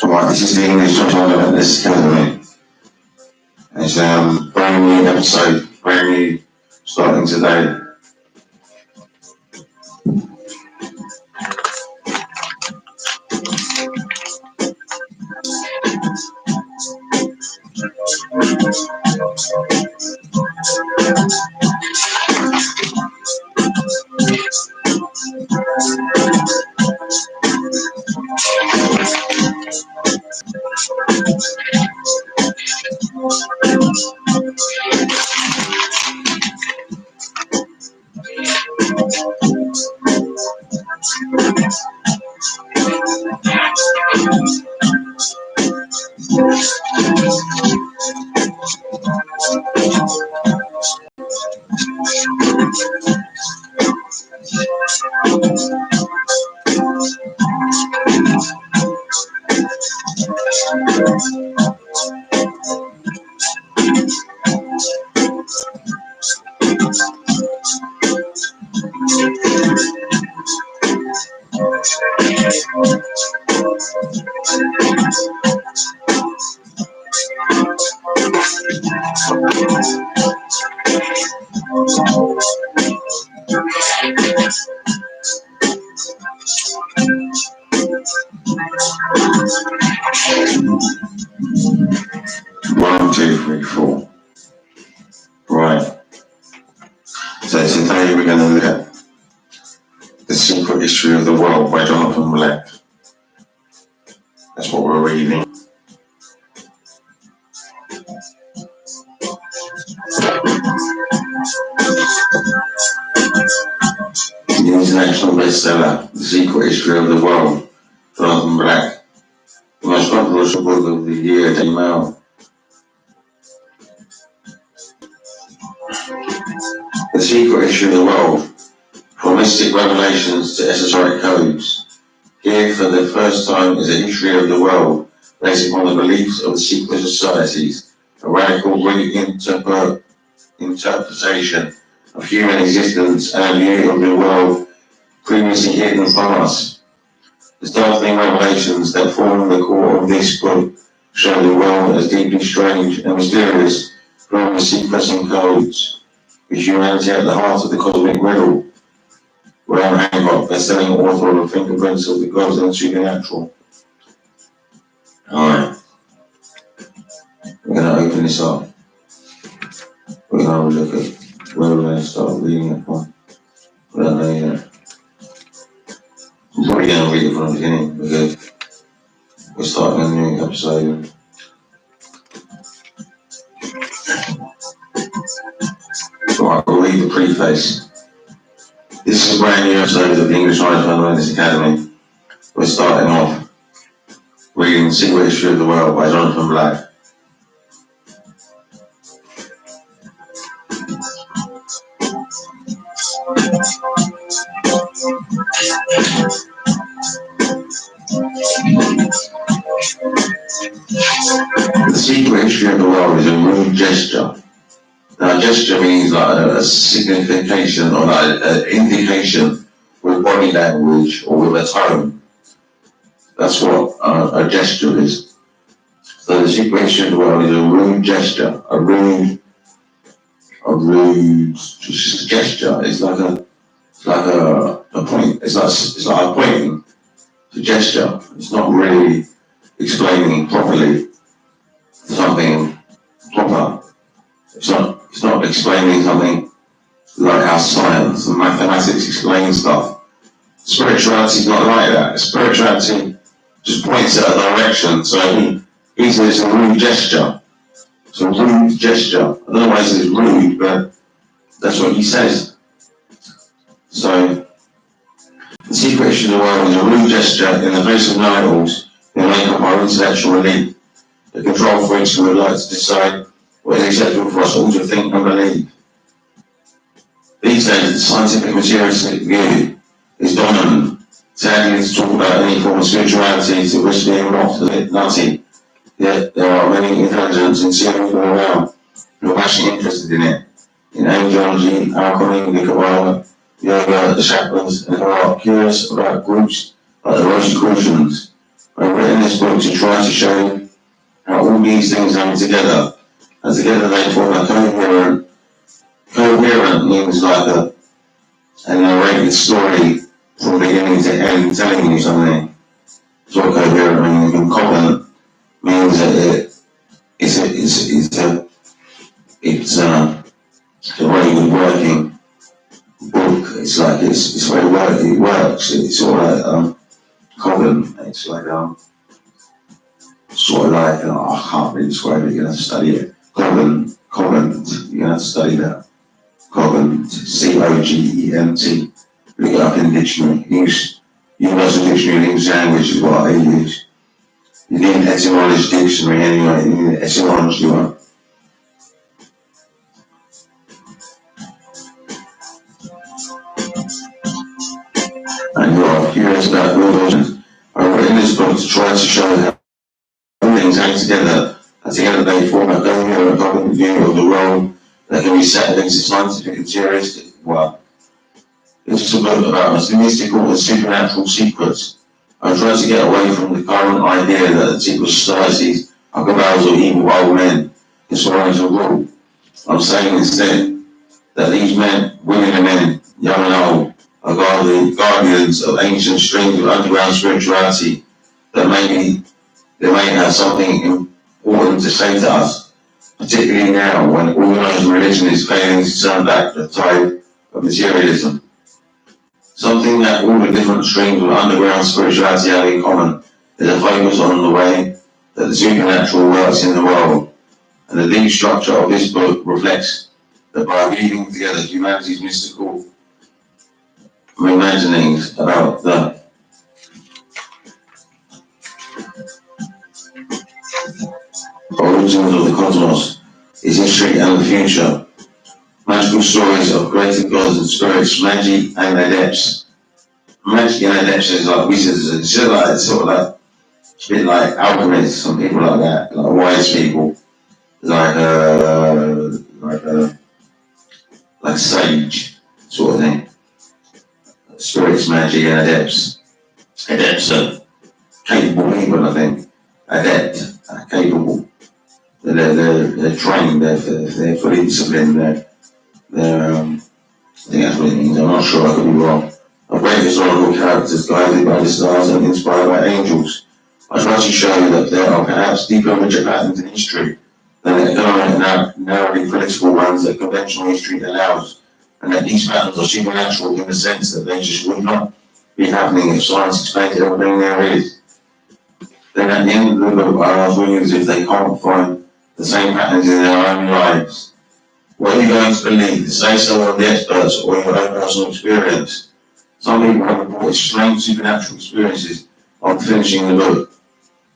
Right, this is the English Fundamentalist Academy. It's a brand new episode, brand new, starting today. One, two, three, four. Right. So today we're going to look at The Secret History of the World by Jonathan Black. That's what we're reading. The international bestseller, The Secret History of the World, Jonathan Black. The most controversial book of the year came out. The Secret History of the World, from mystic revelations to esoteric codes. Here for the first time is a history of the world based upon the beliefs of the secret societies, a radical interpretation of human existence and a view of the world previously hidden from us. The startling revelations that form the core of this book show the world as deeply strange and mysterious from the secrets and codes, with humanity at the heart of the cosmic riddle. Graham Hancock, best-selling author of Fingerprints of the Gods and Supernatural. Alright, we're going to open this up. We're going to look at where we're going to start reading it from. We don't know yet. I'm probably going to read it from the beginning because we're starting a new episode. Alright, we'll read the preface. This is a brand new episode of the English Fundamentalist Academy. We're starting off reading The Secret History of the World by Jonathan Black. The secret history of the world is a rude gesture. Now, gesture means like a signification or like an indication with body language or with a tone. That's what a gesture is. So the secret history of the world is a rude gesture. A rude gesture. It's like a point. It's like a pointing. It's a gesture. It's not really explaining properly something proper. It's not explaining something like how science and mathematics explain stuff. Spirituality is not like that. Spirituality just points at a direction. So he says it's a rude gesture. It's a rude gesture. I don't know why he says rude, but that's what he says. So the secret issue of the world is a rude gesture in the face of know-it-alls who make up our intellectual elite, the control freaks who would like to decide what is acceptable for us all to think and believe. These days, the scientific materialistic view is dominant. Sadly, to talk about any form of spirituality is to risk being mocked a bit nutty. Yet there are many intelligents in Seattle all around who are actually interested in it. In angelology, alchemy, the Kabbalah, yoga, the chaplains, and who are curious about groups like the Rosicrucians. I've written this book to try to show how all these things hang together, and together they form a coherent. Coherent means like a narrated story from beginning to end, telling you something. That's what coherent means. And covenant means that it's a very good working book. It's like it's very it works. It's sort of like covenant. It's like sort of like I can't really describe it. You're gonna have to study it. Covenant. You're gonna have to study that. Cogent, C-O-G-E-N-T. Look it up in the dictionary. Universal Dictionary of English Language is what I use. You need an etymology dictionary anyway, you need an etymology one. And you are curious about religion. I've written this book to try to show how things hang together, and together they form a coherent cognitive view of the role that can be set against the scientific and materialistic world. This is a book about mystical and supernatural secrets. I try to get away from the current idea that the secret societies are cabals of evil old men, historians of rule. I'm saying instead that these men, women and men, young and old, are guardians of ancient streams of underground spirituality that they may have something important to say to us, particularly now when organized religion is failing to turn back the tide of materialism. Something that all the different streams of underground spirituality have in common is a focus on the way that the supernatural works in the world. And the deep structure of this book reflects that by weaving together humanity's mystical reimaginings about the origins of the cosmos, its history and the future, magical stories of created gods and spirits, magic and their depths. Magic and their depths is like wizards, it's sort of like a bit like alchemists, some people like that, like wise people, like like sage sort of thing. Spirits, magic, and adepts. Adepts are capable people, I think. Adept, capable. They're trained. They're fully disciplined. I think that's what it means. I'm not sure. I could be wrong. A great historical characters guided by the stars and inspired by angels. I try to show that there are perhaps deeper richer patterns in history than the economic and narrowly political ones that conventional history allows, and that these patterns are supernatural in the sense that they just would not be happening if science explained everything there is. Then at the end of the book, I ask readers if they can't find the same patterns in their own lives. What are you going to believe? The say-so of the experts or your own personal experience? Some people have reported strange supernatural experiences after finishing the book.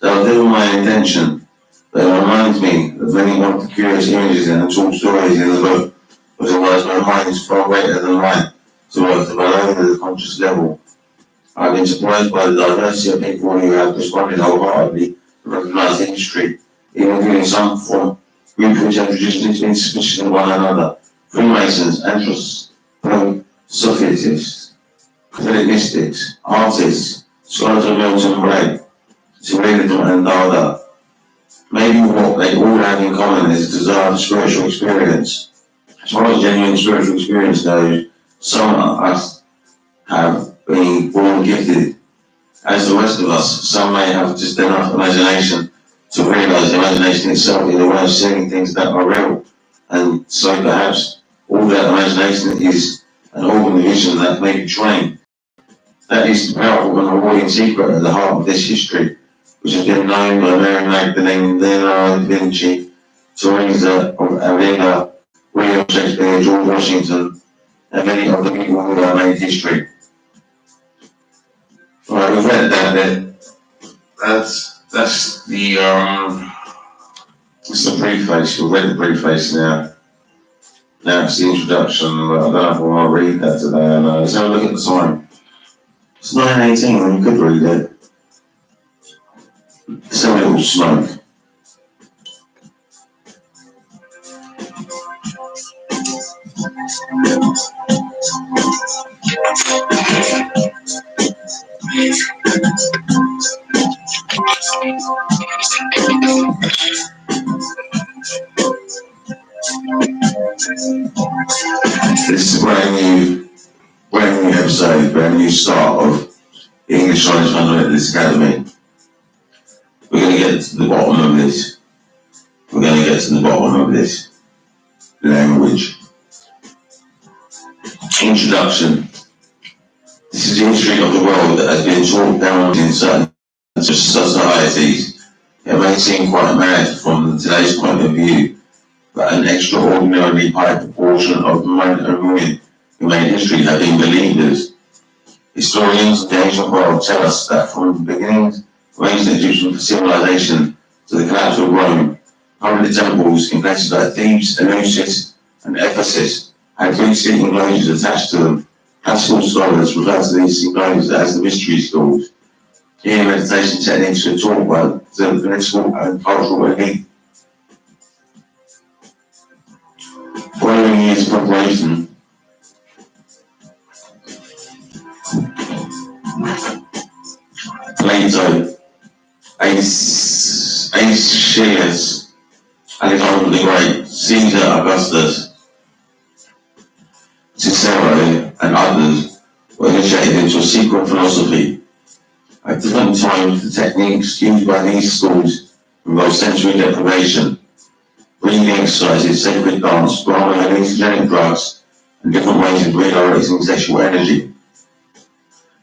They are still my intention, but it reminds me of many of the curious images and tall stories in the book, but otherwise my mind is far greater than mine, to work below the conscious level. I've been surprised by the diversity of people who have responded wholeheartedly to recognise the history, even including some form groups which have traditionally been suspicious of one another. Freemasons, anthroposophists, prophetic mystics, artists, scholars of Milton Bray, Surrealism and Dada. Maybe what they all have in common is a desire for spiritual experience. As far as genuine spiritual experience goes, some of us have been born gifted. As the rest of us, some may have just enough imagination to realise imagination itself is a way of seeing things that are real. And so perhaps all that imagination is an organ of vision that may be trained. That is the powerful and rewarding secret at the heart of this history, which has been known by Mary Magdalene, Leonardo da Vinci, Teresa of Avila, William Shakespeare, George Washington, and many other people who have made history. Right, we've read that bit. That's it's the preface. We've read the preface now. Now it's the introduction. I don't know if I want to read that today. Let's have a look at the time. It's 9:18 and you could read it. Let's have a little smoke. This is a brand new episode, brand new start of the English Science Fundamentalist Academy. We're going to get to the bottom of this. We're going to get to the bottom of this language. Introduction. This is the history of the world that has been taught down in certain societies. It may seem quite mad from today's point of view, but an extraordinarily high proportion of men and women who made history have been believers. Historians of the ancient world tell us that from the beginnings of ancient Egyptian civilization to the collapse of Rome, public temples in places like Thebes, Eleusis, and Ephesus had three enclosures attached to them. Classical scholars refer to these enclosures as the mystery schools. Here, meditation techniques were taught by the political and cultural elite. Following years of preparation, Plato, Aeschylus, Alexander the Great, Caesar Augustus, Cicero, and others were initiated into a secret philosophy. At different times, the techniques used by these schools involved sensory deprivation, breathing exercises, sacred dance, brahma and hallucinogenic drugs, and different ways of redirecting sexual energy.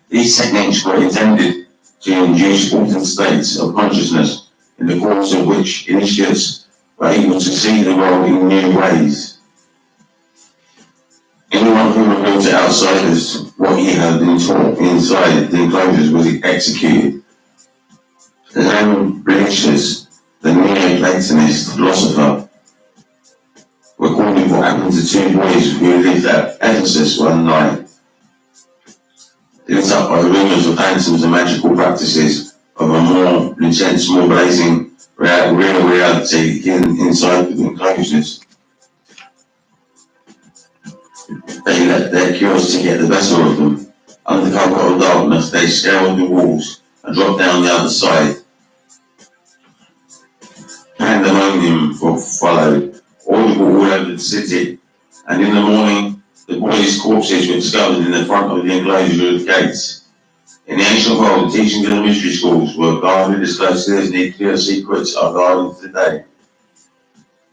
These techniques were intended to induce altered states of consciousness in the course of which initiates were able to see the world in new ways. Anyone who revealed to outsiders what he had been taught inside the enclosures was executed. Lambritius, the Neoplatonist philosopher, recorded what happened to two boys who lived at Ephesus one night. Lit up by rumours of phantoms and magical practices of a more intense, more blazing real reality hidden inside the enclosures. They let their curiosity get the better of them. Under cover of darkness, they scaled the walls and dropped down the other side. Pandemonium followed, audible all over the city, and in the morning, the boys' corpses were discovered in the front of the enclosure of gates. In the ancient world, the teachings of the mystery schools were guarded as closely as nuclear secrets are guarded today.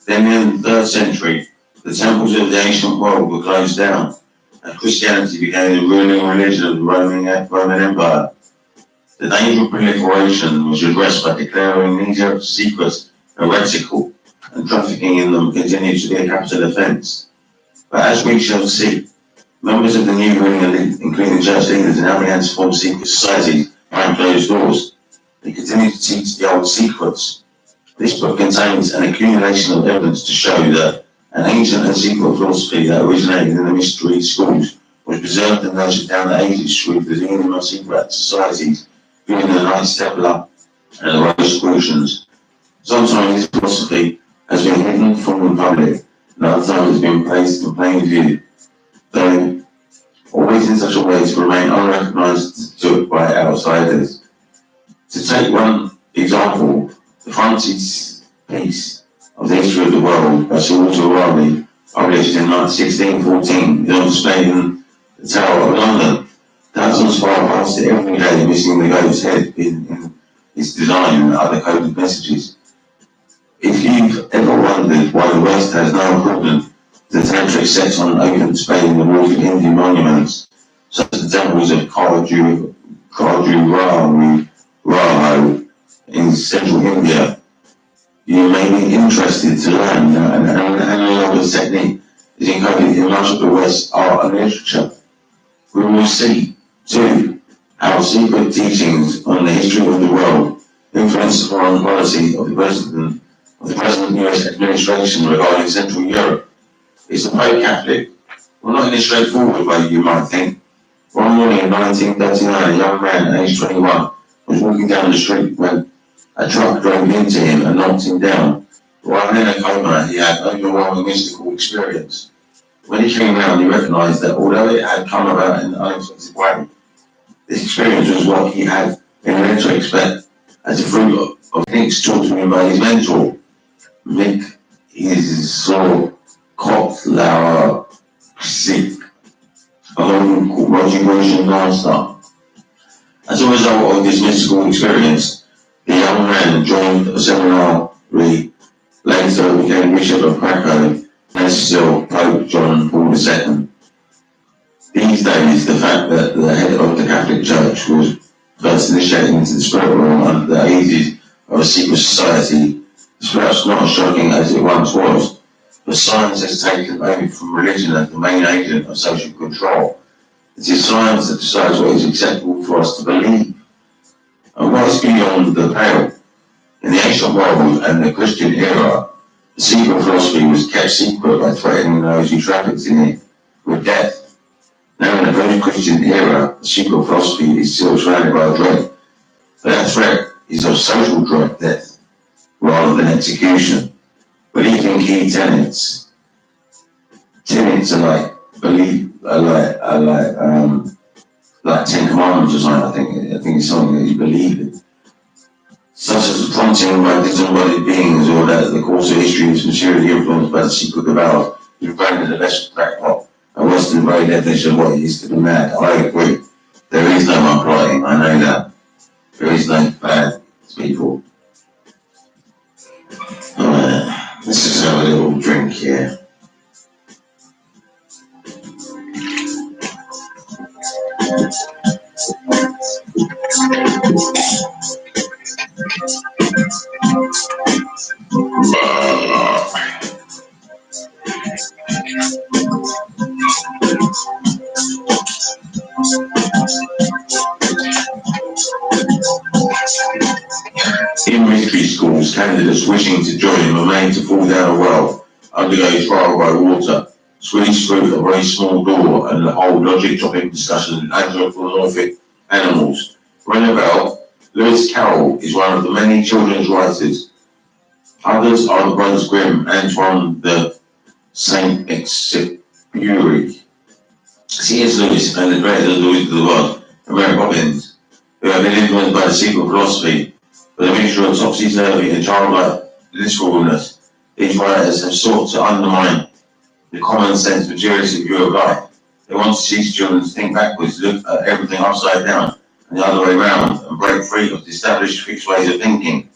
Then in the 3rd century, the temples of the ancient world were closed down, and Christianity became the ruling religion of the Roman Empire. The danger of proliferation was addressed by declaring these secrets heretical, and trafficking in them continued to be a capital offence. But as we shall see, members of the new ruling elite, including church leaders, now began to form secret societies behind closed doors. They continued to teach the old secrets. This book contains an accumulation of evidence to show that an ancient and secret philosophy that originated in the mystery schools was preserved and nurtured down the ages through the beginning of secret societies, including the Knights Templar and the Rosicrucians. Sometimes this philosophy has been hidden from the public, and other times has been placed in plain view, though always in such a way to remain unrecognised by outsiders. To take one example, the frontispiece of the history of the world by Sir Walter Raleigh, published in 1614, is on display in the Tower of London. Thousands file past it every day, missing the goat's head in its design and other coded messages. If you've ever wondered why the West has no equivalent to the tantric sex on open display in the walls of Hindu monuments, such as the temples of Khajuraho in central India. You may be interested to learn an analogous technique is encoded in much of the West art and literature. We will see, too, how secret teachings on the history of the world influence the foreign policy of the present US administration regarding Central Europe. Is the Pope Catholic? Well, not in a straightforward way, you might think. One morning in 1939, a young man aged 21 was walking down the street when a truck drove into him and knocked him down. While in a coma, he had overwhelming mystical experience. When he came round, he recognised that although it had come about in an unexpected way, this experience was what he had been led to expect as a fruit of things taught to him by his mentor, Mick Kotlar Sik, a local Rosicrucian master. As a result of this mystical experience, the young man joined a seminary, later became Bishop of Krakow, and still Pope John Paul II. These days, the fact that the head of the Catholic Church was first initiated into the spirit realm under the aegis of a secret society is perhaps not as shocking as it once was, but science has taken over from religion as the main agent of social control. It is science that decides what is acceptable for us to believe, and what is beyond the pale. In the ancient world and the Christian era, the secret philosophy was kept secret by threatening those who trafficked in it with death. Now in the post-Christian era, the secret philosophy is still surrounded by a dread, but that threat is of social dread, death, rather than execution. Belief in key tenets. Tenets are like like 10 Commandments or something. I think it's something that you believe in, such as the prompting by disembodied beings, or that the course of history is materially influenced by the secret devour. You've granted the best crackpot, a Western very definition of what it is to be mad. I agree. There is no one plotting, I know that. There is no bad people. Let's just have a little drink here. In mystery schools, candidates wishing to join were made to fall down a well, undergo trial by water, squeeze through a very small door, and hold logic-topping discussions with anthropomorphic animals. Renabelle, Lewis Carroll is one of the many children's writers. Others are the Brothers Grimm, Antoine de Saint-Exupéry, C.S. Lewis, and the great Louis of the world, Mary Poppins, who have been influenced by the secret philosophy. With a mixture of topsy-turvy and childlike literalness, these writers have sought to undermine the common sense materialistic view of life. They want to teach children to think backwards, look at everything upside down and the other way round, and break free of the established fixed ways of thinking.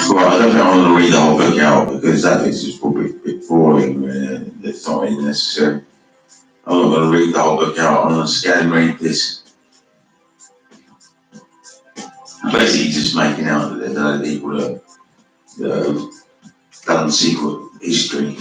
Well, I don't think I'm going to read the whole book out, because that is just probably a bit boring. It's not really necessary. I'm not going to read the whole book out. I'm going to scan and read this. Basically, just making out that there's other people that have done secret history.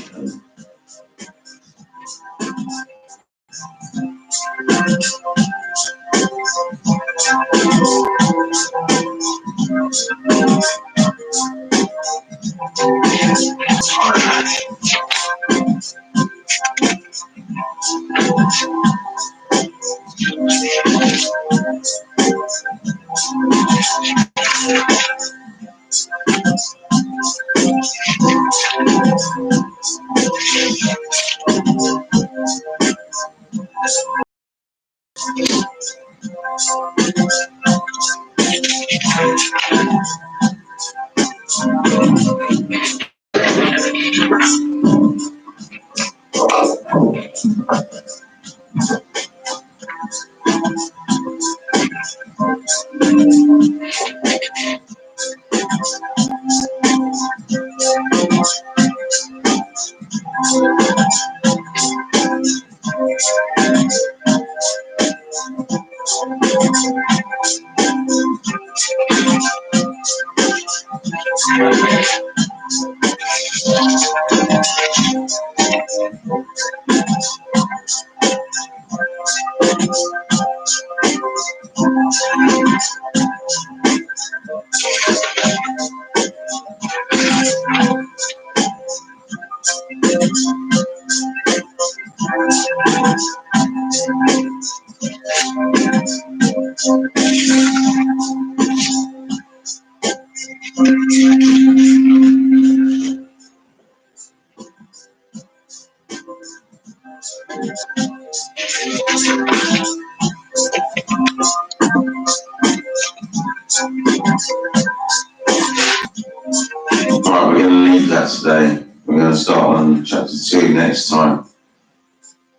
today. We're going to start on chapter 2 next time.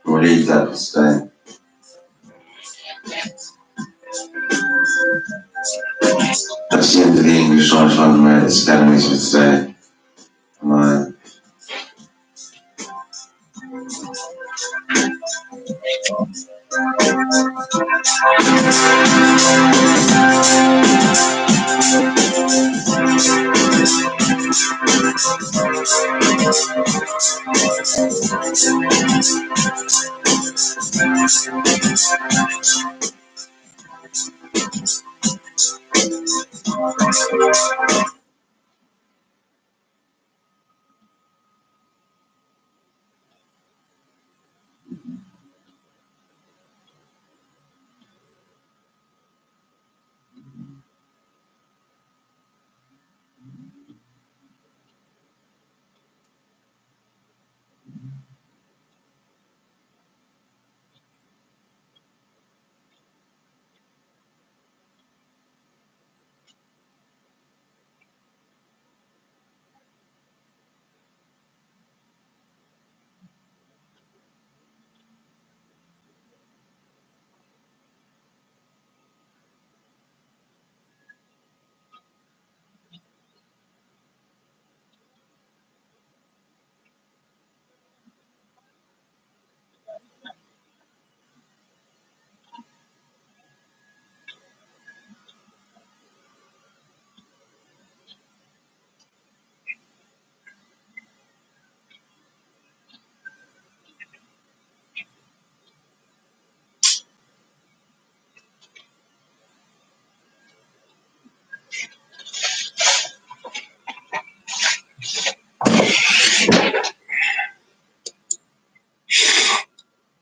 We'll leave that for today. That's the end of the English Irish Fundamentalist Academies for today.